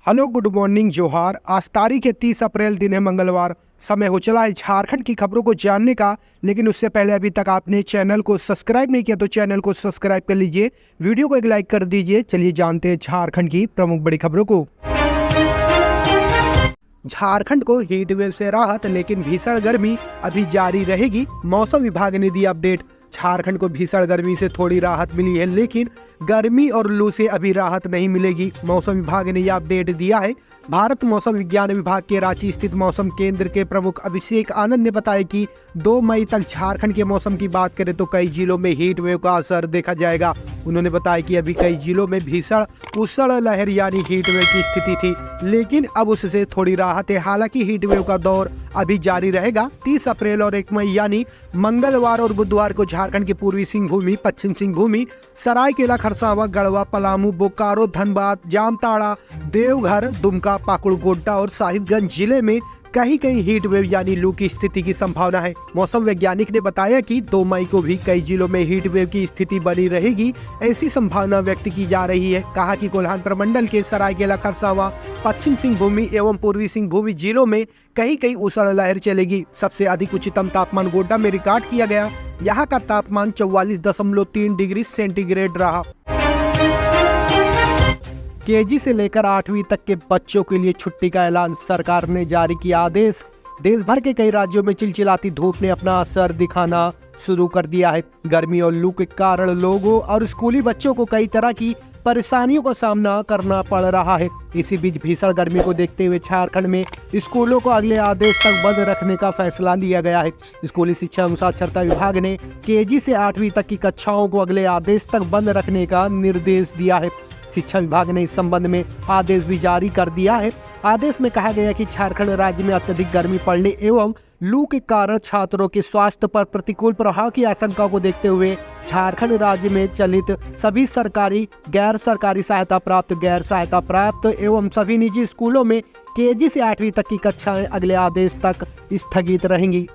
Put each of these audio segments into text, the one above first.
Hello, good morning, जोहार। आज तारीख है 30 अप्रैल, दिन है मंगलवार। समय हो चला है झारखंड की खबरों को जानने का, लेकिन उससे पहले अभी तक आपने चैनल को सब्सक्राइब नहीं किया तो चैनल को सब्सक्राइब कर लीजिए, वीडियो को एक लाइक कर दीजिए। चलिए जानते हैं झारखंड की प्रमुख बड़ी खबरों को। झारखंड को हीट वेव से राहत, लेकिन भीषण गर्मी अभी जारी रहेगी। मौसम विभाग ने दी अपडेट। झारखंड को भीषण गर्मी से थोड़ी राहत मिली है, लेकिन गर्मी और लू से अभी राहत नहीं मिलेगी। मौसम विभाग ने यह अपडेट दिया है। भारत मौसम विज्ञान विभाग के रांची स्थित मौसम केंद्र के प्रमुख अभिषेक आनंद ने बताया कि 2 मई तक झारखंड के मौसम की बात करें तो कई जिलों में हीट वेव का असर देखा जाएगा। उन्होंने बताया कि अभी कई जिलों में भीषण उष्ण लहर यानी हीट वेव की स्थिति थी, लेकिन अब उससे थोड़ी राहत है। हालांकि हीट वेव का दौर अभी जारी रहेगा। 30 अप्रैल और 1 मई यानी मंगलवार और बुधवार को झारखंड के पूर्वी सिंहभूमि, पश्चिम सिंहभूमि, सरायकेला खरसावां, गढ़वा, पलामू, बोकारो, धनबाद, जामताड़ा, देवघर, दुमका, पाकुड़, गोड्डा और साहिबगंज जिले में कहीं कहीं हीट वेव यानी लू की स्थिति की संभावना है। मौसम वैज्ञानिक ने बताया कि 2 मई को भी कई जिलों में हीट वेव की स्थिति बनी रहेगी, ऐसी संभावना व्यक्त की जा रही है। कहा कि कोल्हान प्रमंडल के सरायकेला खरसावां, पश्चिम सिंहभूमि एवं पूर्वी सिंहभूमि जिलों में कहीं कहीं उष्ण लहर चलेगी। सबसे अधिक उच्चतम तापमान गोड्डा में रिकॉर्ड किया गया। यहाँ का तापमान 44.3 डिग्री सेंटीग्रेड रहा। केजी से लेकर 8वीं तक के बच्चों के लिए छुट्टी का ऐलान, सरकार ने जारी किया आदेश। देश भर के कई राज्यों में चिलचिलाती धूप ने अपना असर दिखाना शुरू कर दिया है। गर्मी और लू के कारण लोगों और स्कूली बच्चों को कई तरह की परेशानियों का सामना करना पड़ रहा है। इसी बीच भीषण गर्मी को देखते हुए झारखंड में स्कूलों को अगले आदेश तक बंद रखने का फैसला लिया गया है। स्कूली शिक्षा एवं साक्षरता विभाग ने केजी से 8वीं तक की कक्षाओं को अगले आदेश तक बंद रखने का निर्देश दिया है। शिक्षा विभाग ने इस संबंध में आदेश भी जारी कर दिया है। आदेश में कहा गया कि झारखंड राज्य में अत्यधिक गर्मी पड़ने एवं लू के कारण छात्रों के स्वास्थ्य पर प्रतिकूल प्रभाव की आशंका को देखते हुए झारखंड राज्य में चलित सभी सरकारी, गैर सरकारी सहायता प्राप्त, गैर सहायता प्राप्त एवं सभी निजी स्कूलों में केजी से 8वीं तक की कक्षाएं अगले आदेश तक स्थगित रहेंगी।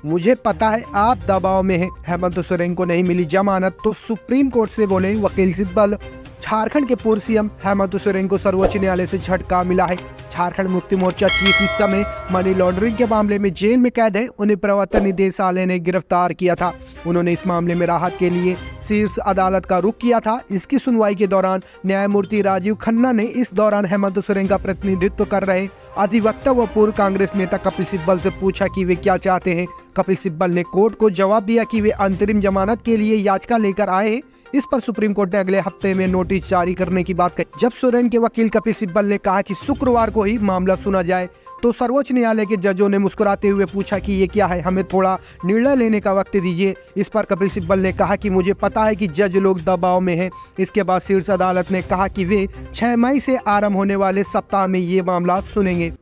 मुझे पता है आप दबाव में हैं। हेमंत सोरेन को नहीं मिली जमानत तो सुप्रीम कोर्ट से बोले वकील सिब्बल। झारखंड के पूर्व सीएम हेमंत सोरेन को सर्वोच्च न्यायालय से झटका मिला है। झारखंड मुक्ति मोर्चा चीफ इस समय मनी लॉन्ड्रिंग के मामले में जेल में कैद है। उन्हें प्रवर्तन निदेशालय ने गिरफ्तार किया था। उन्होंने इस मामले में राहत के लिए शीर्ष अदालत का रुख किया था। इसकी सुनवाई के दौरान न्यायमूर्ति राजीव खन्ना ने इस दौरान हेमंत सोरेन का प्रतिनिधित्व कर रहे अधिवक्ता व पूर्व कांग्रेस नेता कपिल सिब्बल से पूछा कि वे क्या चाहते हैं। कपिल सिब्बल ने कोर्ट को जवाब दिया कि वे अंतरिम जमानत के लिए याचिका लेकर आए हैं। इस पर सुप्रीम कोर्ट ने अगले हफ्ते में नोटिस जारी करने की बात कही। जब सोरेन के वकील कपिल सिब्बल ने कहा कि शुक्रवार को ही मामला सुना जाए, तो सर्वोच्च न्यायालय के जजों ने मुस्कुराते हुए पूछा कि ये क्या है, हमें थोड़ा निर्णय लेने का वक्त दीजिए। इस पर कपिल सिब्बल ने कहा कि मुझे पता है कि जज लोग दबाव में हैं। इसके बाद शीर्ष अदालत ने कहा कि वे 6 मई से आरंभ होने वाले सप्ताह में ये मामला सुनेंगे।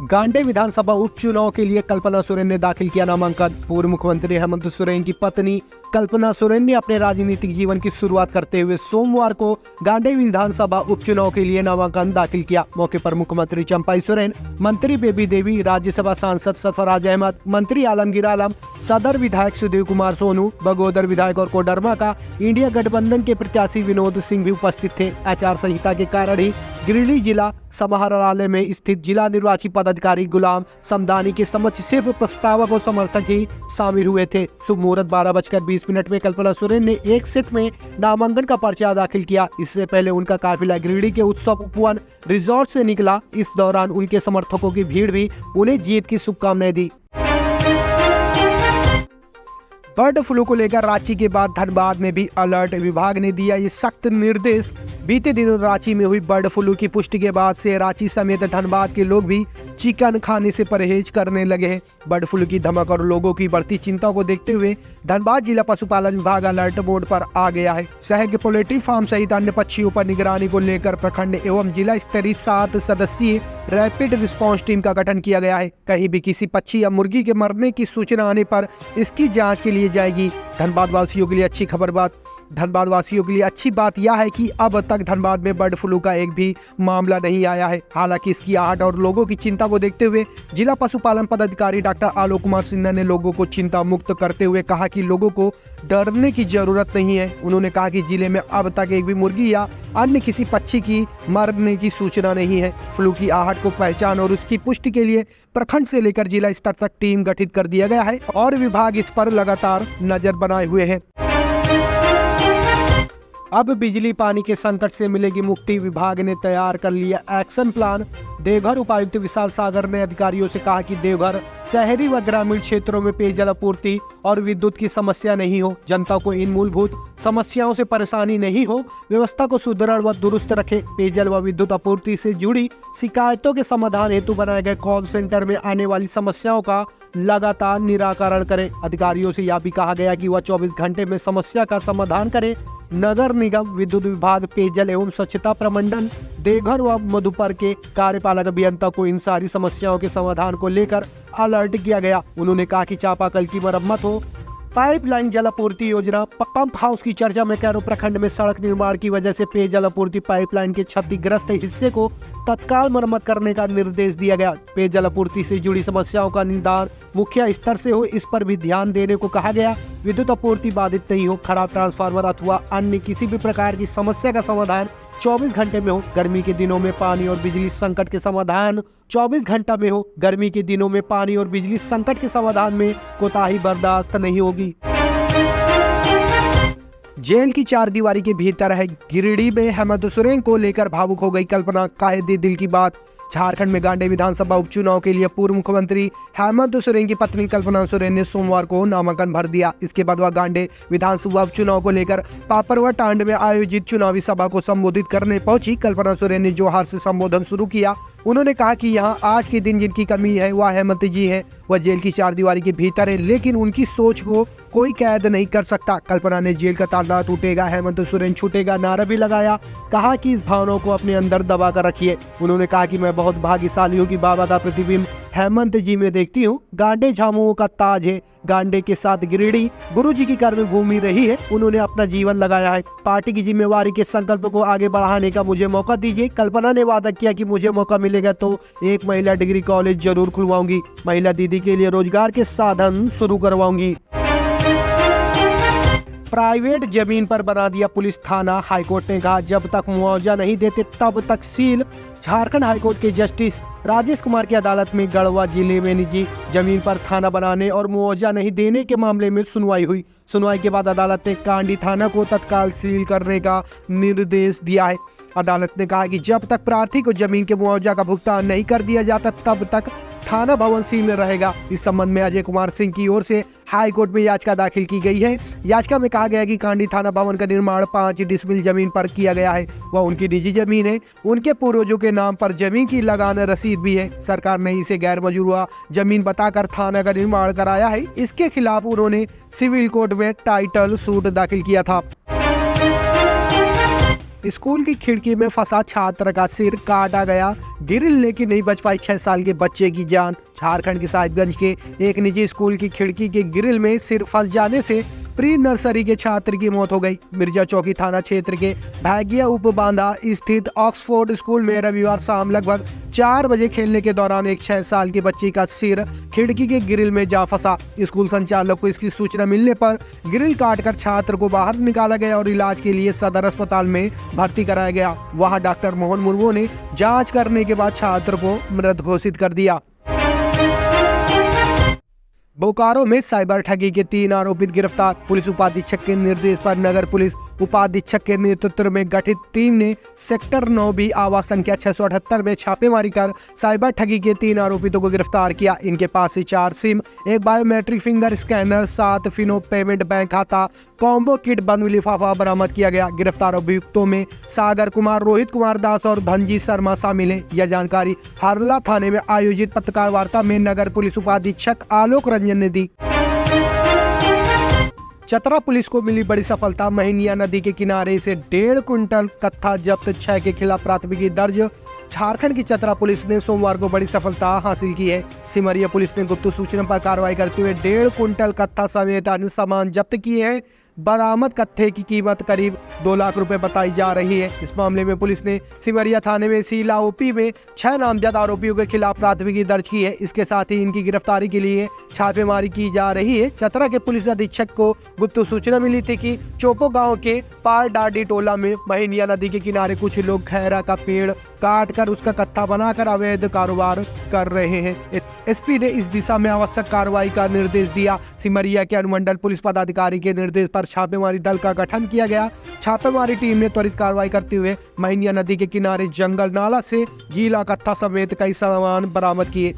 गांडेय विधानसभा उपचुनाव के लिए कल्पना सोरेन ने दाखिल किया नामांकन। पूर्व मुख्यमंत्री हेमंत सोरेन की पत्नी कल्पना सोरेन ने अपने राजनीतिक जीवन की शुरुआत करते हुए सोमवार को गांडेय विधानसभा उपचुनाव के लिए नामांकन दाखिल किया। मौके पर मुख्यमंत्री चंपाई सोरेन, मंत्री बेबी देवी, राज्यसभा सांसद सरफराज अहमद, मंत्री आलमगीर आलम, सदर विधायक सुदेव कुमार सोनू, बगोदर विधायक और कोडरमा का इंडिया गठबंधन के प्रत्याशी विनोद सिंह भी उपस्थित थे। आचार संहिता के कारण ही गिरिडीह जिला समाहरणालय में स्थित जिला निर्वाची पदाधिकारी गुलाम समदानी के समक्ष सिर्फ प्रस्तावक और समर्थक ही शामिल हुए थे। शुभ मुहूर्त 12:20 में कल्पना सोरेन ने एक सेट में नामांकन का पर्चा दाखिल किया। इससे पहले उनका काफिला गिरिडीह के उत्सव उपवन रिजॉर्ट से निकला। इस दौरान उनके समर्थकों की भीड़ भी उन्हें जीत की शुभकामनाएं दी। बर्ड फ्लू को लेकर रांची के बाद धनबाद में भी अलर्ट। विभाग ने दिया ये सख्त निर्देश। बीते दिनों रांची में हुई बर्ड फ्लू की पुष्टि के बाद से रांची समेत धनबाद के लोग भी चिकन खाने से परहेज करने लगे हैं। बर्ड फ्लू की धमक और लोगों की बढ़ती चिंता को देखते हुए धनबाद जिला पशुपालन विभाग अलर्ट मोड पर आ गया है। शहर के पोल्ट्री फार्म सहित अन्य पक्षियों पर निगरानी को लेकर प्रखंड एवं जिला स्तरीय 7 सदस्यीय रैपिड रिस्पांस टीम का गठन किया गया है। कहीं भी किसी पक्षी या मुर्गी के मरने की सूचना आने पर इसकी जाँच के लिए जाएगी। धनबाद वासियों के लिए अच्छी खबर बात धनबाद वासियों के लिए अच्छी बात यह है कि अब तक धनबाद में बर्ड फ्लू का एक भी मामला नहीं आया है। हालांकि इसकी आहट और लोगों की चिंता को देखते हुए जिला पशुपालन पदाधिकारी डॉक्टर आलोक कुमार सिन्हा ने लोगों को चिंता मुक्त करते हुए कहा कि लोगों को डरने की जरूरत नहीं है। उन्होंने कहा कि जिले में अब तक एक भी मुर्गी या अन्य किसी पक्षी की मरने की सूचना नहीं है। फ्लू की आहट को पहचान और उसकी पुष्टि के लिए प्रखंड से लेकर जिला स्तर तक टीम गठित कर दिया गया है और विभाग इस पर लगातार नजर बनाए हुए है। अब बिजली पानी के संकट से मिलेगी मुक्ति, विभाग ने तैयार कर लिया एक्शन प्लान। देवघर उपायुक्त विशाल सागर ने अधिकारियों से कहा कि देवघर शहरी व ग्रामीण क्षेत्रों में पेयजल आपूर्ति और विद्युत की समस्या नहीं हो, जनता को इन मूलभूत समस्याओं से परेशानी नहीं हो, व्यवस्था को सुदृढ़ व दुरुस्त रखे। पेयजल व विद्युत आपूर्ति से जुड़ी शिकायतों के समाधान हेतु बनाए गए कॉल सेंटर में आने वाली समस्याओं का लगातार निराकरण करें। अधिकारियों से यह भी कहा गया कि वह 24 घंटे में समस्या का समाधान करें। नगर निगम, विद्युत विभाग, पेयजल एवं स्वच्छता प्रमंडल, देवघर व मधुपर के कार्यपालक अभियंता को इन सारी समस्याओं के समाधान को लेकर अलर्ट किया गया। उन्होंने कहा कि चापाकल की मरम्मत हो, पाइपलाइन जल आपूर्ति योजना, पंप हाउस की चर्चा में कैरो प्रखंड में सड़क निर्माण की वजह से पेयजल आपूर्ति पाइपलाइन के क्षतिग्रस्त हिस्से को तत्काल मरम्मत करने का निर्देश दिया गया। पेयजल आपूर्ति से जुड़ी समस्याओं का निदान मुख्य स्तर से हो, इस पर भी ध्यान देने को कहा गया। विद्युत आपूर्ति बाधित नहीं हो, खराब ट्रांसफार्मर अथवा अन्य किसी भी प्रकार की समस्या का समाधान 24 घंटे में हो। गर्मी के दिनों में पानी और बिजली संकट के समाधान 24 घंटा में हो। गर्मी के दिनों में पानी और बिजली संकट के समाधान में कोताही बर्दाश्त नहीं होगी। जेल की चारदीवारी के भीतर है, गिरिडीह में हेमंत सोरेन को लेकर भावुक हो गई कल्पना, कहे दी दिल की बात। झारखंड में गांडे विधानसभा उपचुनाव के लिए पूर्व मुख्यमंत्री हेमंत सोरेन की पत्नी कल्पना सोरेन ने सोमवार को नामांकन भर दिया। इसके बाद वह गांडे विधानसभा उपचुनाव को लेकर पापरवा टांड में आयोजित चुनावी सभा को संबोधित करने पहुंची। कल्पना सोरेन ने जोहार से संबोधन शुरू किया। उन्होंने कहा कि यहाँ आज के दिन जिनकी कमी है वह हेमंत जी है। वह जेल की चारदीवारी के भीतर है, लेकिन उनकी सोच को कोई कैद नहीं कर सकता। कल्पना ने जेल का ताला टूटेगा, हेमंत सोरेन छूटेगा नारा भी लगाया। कहा कि इस भावनाओं को अपने अंदर दबा कर रखिए। उन्होंने कहा कि मैं बहुत भाग्यशाली हूँ कि बाबा का प्रतिबिंब हेमंत जी में देखती हूँ। गांडे झामुओं का ताज है, गांडे के साथ गिरिडीह गुरु जी की कर्मभूमि रही है। उन्होंने अपना जीवन लगाया है। पार्टी की जिम्मेवारी के संकल्प को आगे बढ़ाने का मुझे मौका दीजिए। कल्पना ने वादा किया कि मुझे मौका मिलेगा तो एक महिला डिग्री कॉलेज जरूर खुलवाऊंगी, महिला दीदी के लिए रोजगार के साधन शुरू करवाऊंगी। प्राइवेट जमीन पर बना दिया पुलिस थाना, हाईकोर्ट ने कहा जब तक मुआवजा नहीं देते तब तक सील। झारखंड हाईकोर्ट के जस्टिस राजेश कुमार की अदालत में गढ़वा जिले में निजी जमीन पर थाना बनाने और मुआवजा नहीं देने के मामले में सुनवाई हुई। सुनवाई के बाद अदालत ने कांडी थाना को तत्काल सील करने का निर्देश दिया है। अदालत ने कहा कि जब तक प्रार्थी को जमीन के मुआवजा का भुगतान नहीं कर दिया जाता तब तक थाना भवन सील रहेगा। इस संबंध में अजय कुमार सिंह की ओर से हाई कोर्ट में याचिका दाखिल की गई है। याचिका में कहा गया कि कांडी थाना भवन का निर्माण 5 डिसमिल जमीन पर किया गया है। वह उनकी निजी जमीन है। उनके पूर्वजों के नाम पर जमीन की लगान रसीद भी है। सरकार ने इसे गैर मजरूआ जमीन बताकर थाना का निर्माण कराया है। इसके खिलाफ उन्होंने सिविल कोर्ट में टाइटल सूट दाखिल किया था। स्कूल की खिड़की में फंसा छात्र का सिर काटा गया, गिरिल लेकिन नहीं बच पाई 6 साल के बच्चे की जान। झारखंड के साहिबगंज के एक निजी स्कूल की खिड़की के गिरिल में सिर फंस जाने से प्री नर्सरी के छात्र की मौत हो गई। मिर्जा चौकी थाना क्षेत्र के भागिया उपबांधा स्थित ऑक्सफोर्ड स्कूल में रविवार शाम लगभग 4 बजे खेलने के दौरान एक 6 साल की बच्ची का सिर खिड़की के ग्रिल में जा फंसा। स्कूल संचालक को इसकी सूचना मिलने पर ग्रिल काटकर छात्र को बाहर निकाला गया और इलाज के लिए सदर अस्पताल में भर्ती कराया गया। वहां डॉक्टर मोहन मुर्मू ने जांच करने के बाद छात्र को मृत घोषित कर दिया। बोकारो में साइबर ठगी के 3 आरोपित गिरफ्तार। पुलिस उपाधीक्षक के निर्देश पर नगर पुलिस उपाधीक्षक के नेतृत्व में गठित टीम ने सेक्टर 9B आवास संख्या 678 में छापेमारी कर साइबर ठगी के 3 आरोपितों को गिरफ्तार किया। इनके पास से 4 सिम, एक biometric finger scanner, 7 Fino payment bank खाता, कॉम्बो किट, बंद लिफाफा बरामद किया गया। गिरफ्तार अभियुक्तों में सागर कुमार, रोहित कुमार दास और धनजी शर्मा शामिल है। यह जानकारी हरला थाने में आयोजित पत्रकार वार्ता में नगर पुलिस उपाधीक्षक आलोक रंजन ने दी। चतरा पुलिस को मिली बड़ी सफलता। महिनिया नदी के किनारे से 1.5 कुंटल कत्था जब्त, 6 के खिलाफ प्राथमिकी दर्ज। झारखंड की चतरा पुलिस ने सोमवार को बड़ी सफलता हासिल की है। सिमरिया पुलिस ने गुप्त सूचना पर कार्रवाई करते हुए 1.5 कुंटल कत्था समेत अन्य सामान जब्त किए हैं। बरामद कत्थे की कीमत करीब 2 लाख रुपए बताई जा रही है। इस मामले में पुलिस ने सिमरिया थाने में सीला ओपी में 6 नामजद आरोपियों के खिलाफ प्राथमिकी दर्ज की है। इसके साथ ही इनकी गिरफ्तारी के लिए छापेमारी की जा रही है। चतरा के पुलिस अधीक्षक को गुप्त सूचना मिली थी कि चोपो गांव के पार डाडी टोला में महिनिया नदी के किनारे कुछ लोग खैरा का पेड़ काट कर उसका कत्था बनाकर अवैध कारोबार कर रहे हैं। एसपी ने इस दिशा में आवश्यक कार्रवाई का निर्देश दिया। सिमरिया के अनुमंडल पुलिस पदाधिकारी के निर्देश पर छापेमारी दल का गठन किया गया। छापेमारी टीम ने त्वरित कार्रवाई करते हुए महिनिया नदी के किनारे जंगल नाला से गीला कत्था समेत कई सामान बरामद किए।